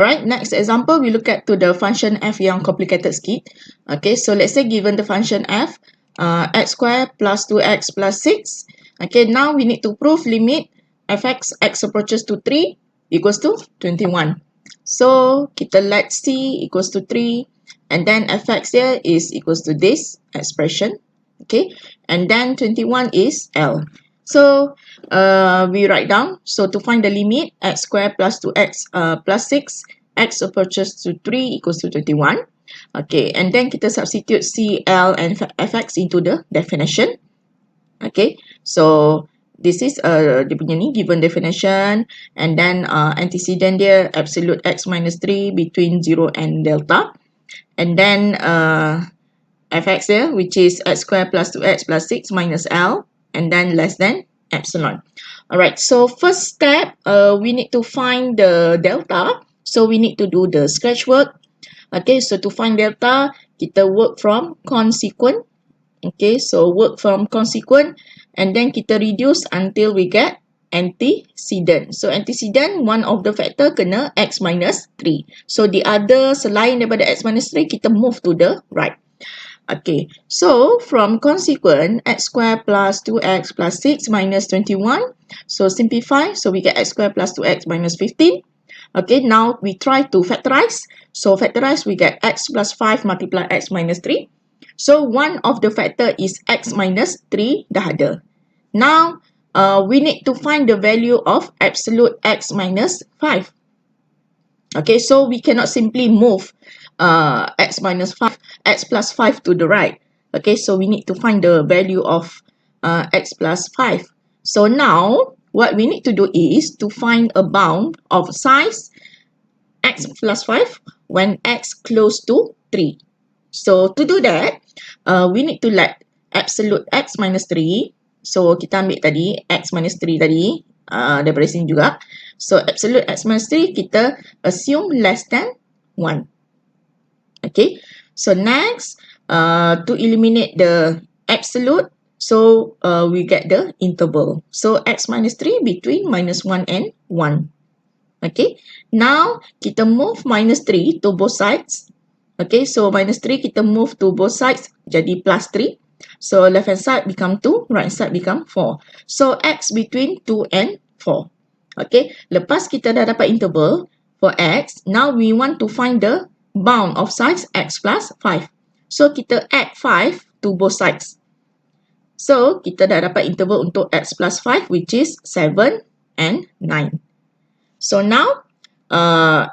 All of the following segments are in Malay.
Alright, next example, we look at to the function f yang complicated sikit. Okay, so let's say given the function f, x square plus 2x plus 6. Okay, now we need to prove limit fx x approaches to 3 equals to 21. So, kita let c equals to 3 and then fx here is equals to this expression. Okay, and then 21 is L. So, we write down, so to find the limit, x square plus 2x plus 6, x approaches to 3 equals to 21. Okay, and then kita substitute C, L and fx into the definition. Okay, so this is dia punya ni given definition, and then antecedent dia absolute x minus 3 between 0 and delta, and then fx here, which is x square plus 2x plus 6 minus L, and then less than epsilon. Alright, so first step, we need to find the delta. So we need to do the scratch work. Okay, so to find delta, kita work from consequent. Okay, so work from consequent, and then kita reduce until we get antecedent. So antecedent, one of the factor kena x minus 3. So the other selain daripada x minus 3, kita move to the right. Okay, so from consequent, x square plus 2x plus 6 minus 21. So simplify, so we get x square plus 2x minus 15. Okay, now we try to factorize. So factorize, we get x plus 5 multiply x minus 3. So one of the factor is x minus 3 dah ada. Now, we need to find the value of absolute x minus 5. Okay, so we cannot simply move x minus 5, x plus 5 to the right. Okay, so we need to find the value of x plus 5. So now, what we need to do is to find a bound of size x plus 5 when x close to 3. So to do that, we need to let absolute x minus 3. So kita ambil tadi x minus 3 tadi daripada sini juga. So absolute x minus 3 kita assume less than 1. Okay, so next, to eliminate the absolute, so we get the interval. So x minus 3 between minus 1 and 1. Okay, now kita move minus 3 to both sides. Okay, so minus 3 kita move to both sides jadi plus 3. So left hand side become 2, right side become 4. So x between 2 and 4. Okay, lepas kita dah dapat interval for x, now we want to find the bound of size x plus 5. So kita add 5 to both sides. So kita dah dapat interval untuk x plus 5 which is 7 and 9. So now,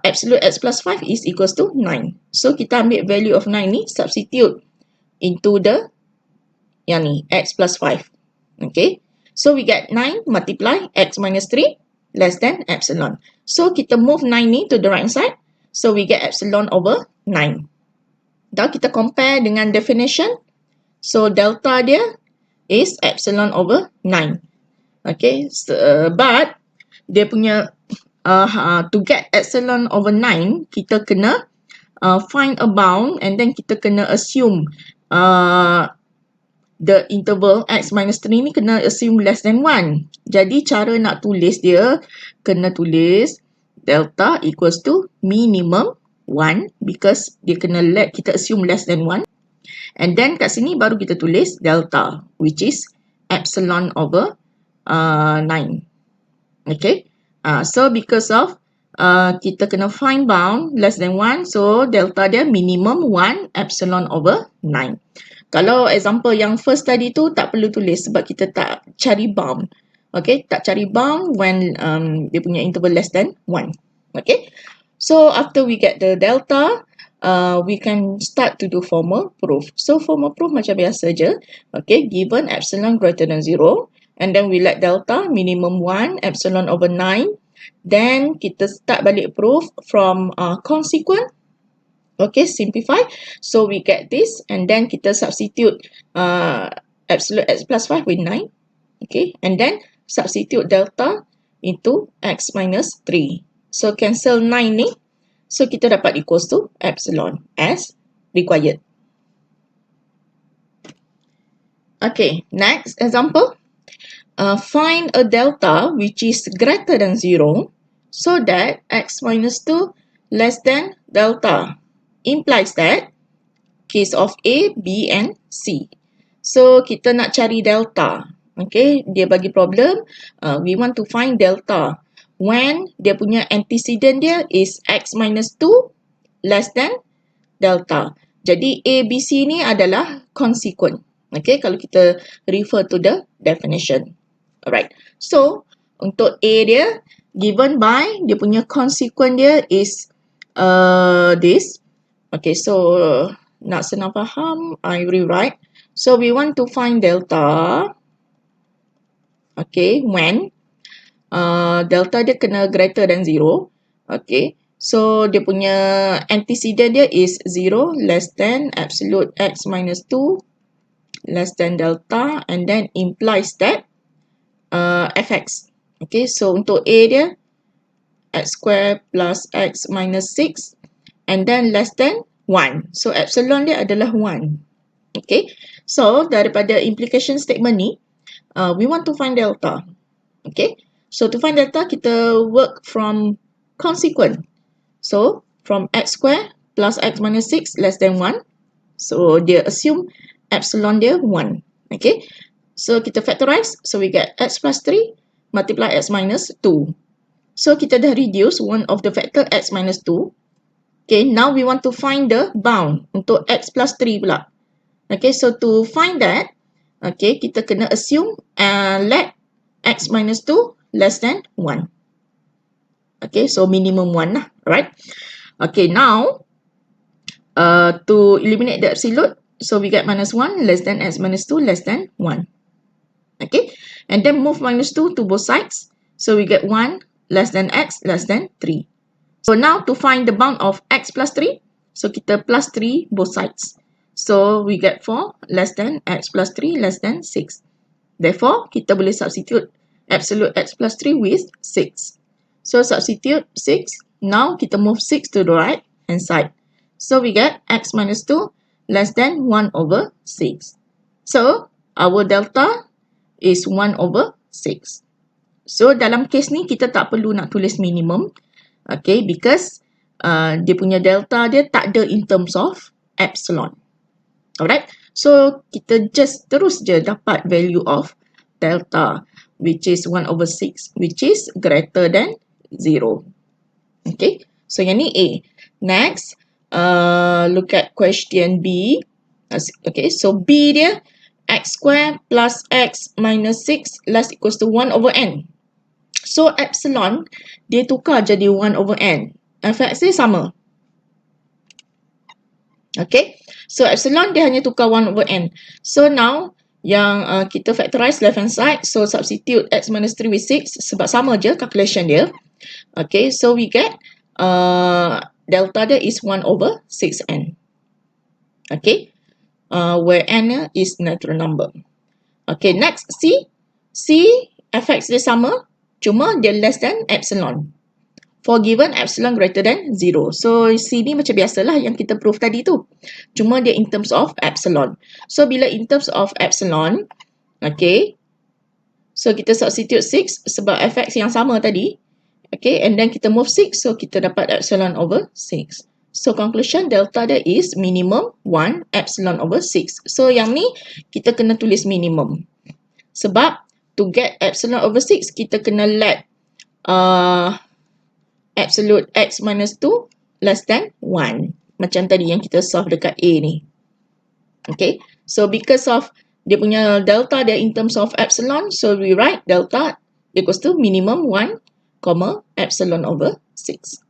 absolute x plus 5 is equals to 9. So kita ambil value of 9 ni, substitute into the yang ni, x plus 5. Okay, so we get 9 multiply x minus 3 less than epsilon. So kita move 9 ni to the right side. So we get epsilon over 9. Dah kita compare dengan definition. So delta dia is epsilon over 9. Okay, so, but dia punya to get epsilon over 9, kita kena find a bound and then kita kena assume the interval x minus 3 ni kena assume less than 1. Jadi cara nak tulis dia, kena tulis delta equals to minimum 1 because dia kena let kita assume less than 1. And then kat sini baru kita tulis delta which is epsilon over 9. Okay. So because of kita kena find bound less than 1, so delta dia minimum 1 epsilon over 9. Kalau example yang first tadi tu tak perlu tulis sebab kita tak cari bound. Okay, tak cari bound when dia punya interval less than 1. Okay, so after we get the delta, we can start to do formal proof. So formal proof macam biasa je. Okay, given epsilon greater than 0, and then we let delta minimum 1 epsilon over 9. Then kita start balik proof from consequent. Okay, simplify. So we get this and then kita substitute absolute x plus 5 with 9. Okay, and then substitute delta into x minus 3. So cancel 9 ni. So kita dapat equals to epsilon as required. Okay, next example. Find a delta which is greater than 0 so that x minus 2 less than delta. Implies that case of A, B and C. So kita nak cari delta. Okay, dia bagi problem. We want to find delta when dia punya antecedent dia is x minus 2 less than delta. Jadi A, B, C ni adalah consequent. Okay, kalau kita refer to the definition. Alright, so untuk A dia given by dia punya consequent dia is this. Okay, so nak senang faham, I rewrite. So we want to find delta. Okay, when delta dia kena greater than 0. Okay, so dia punya antecedent dia is 0 less than absolute x minus 2 less than delta, and then implies that fx. Okay, so untuk A dia x square plus x minus 6 and then less than 1. So epsilon dia adalah 1. Okay, so daripada implication statement ni, we want to find delta. Okay, so to find delta, kita work from consequent. So from x square plus x minus 6 less than 1. So dia assume epsilon dia 1. Okay, so kita factorize. So we get x plus 3 multiply x minus 2. So kita dah reduce one of the factor x minus 2. Okay, now we want to find the bound untuk x plus 3 pula. Okay, so to find that, okay, kita kena assume let x minus 2 less than 1. Okay, so minimum 1 lah, right? Okay, now to eliminate the absolute, so we get minus 1 less than x minus 2 less than 1. Okay, and then move minus 2 to both sides. So we get 1 less than x less than 3. So now to find the bound of x plus 3, so kita plus 3 both sides. So we get 4 less than x plus 3 less than 6. Therefore, kita boleh substitute absolute x plus 3 with 6. So substitute 6. Now kita move 6 to the right hand side. So we get x minus 2 less than 1 over 6. So our delta is 1 over 6. So dalam case ni kita tak perlu nak tulis minimum. Okay, because dia punya delta dia tak ada in terms of epsilon. Alright, so kita just terus je dapat value of delta, which is 1 over 6, which is greater than 0. Okay, so yang ni A. Next, look at question B. Okay, so B dia x square plus x minus 6 less equals to 1 over n. So epsilon dia tukar jadi 1 over n. Fx dia sama. Okay, so epsilon dia hanya tukar 1 over n. So now yang kita factorize left hand side, so substitute x minus 3 with 6 sebab sama je calculation dia. Okay, so we get delta dia is 1 over 6n. Okay, where n is natural number. Okay, next C. C fx dia sama, cuma dia less than epsilon. For given epsilon greater than 0. So C ni macam biasalah yang kita prove tadi tu. Cuma dia in terms of epsilon. So bila in terms of epsilon, okay, so kita substitute 6 sebab fx yang sama tadi. Okay, and then kita move 6, so kita dapat epsilon over 6. So conclusion delta dia is minimum 1 epsilon over 6. So yang ni kita kena tulis minimum. Sebab to get epsilon over 6, kita kena let absolute x minus 2 less than 1. Macam tadi yang kita solve dekat A ni. Okay, so because of dia punya delta dia in terms of epsilon, so we write delta equals to minimum 1, epsilon over 6.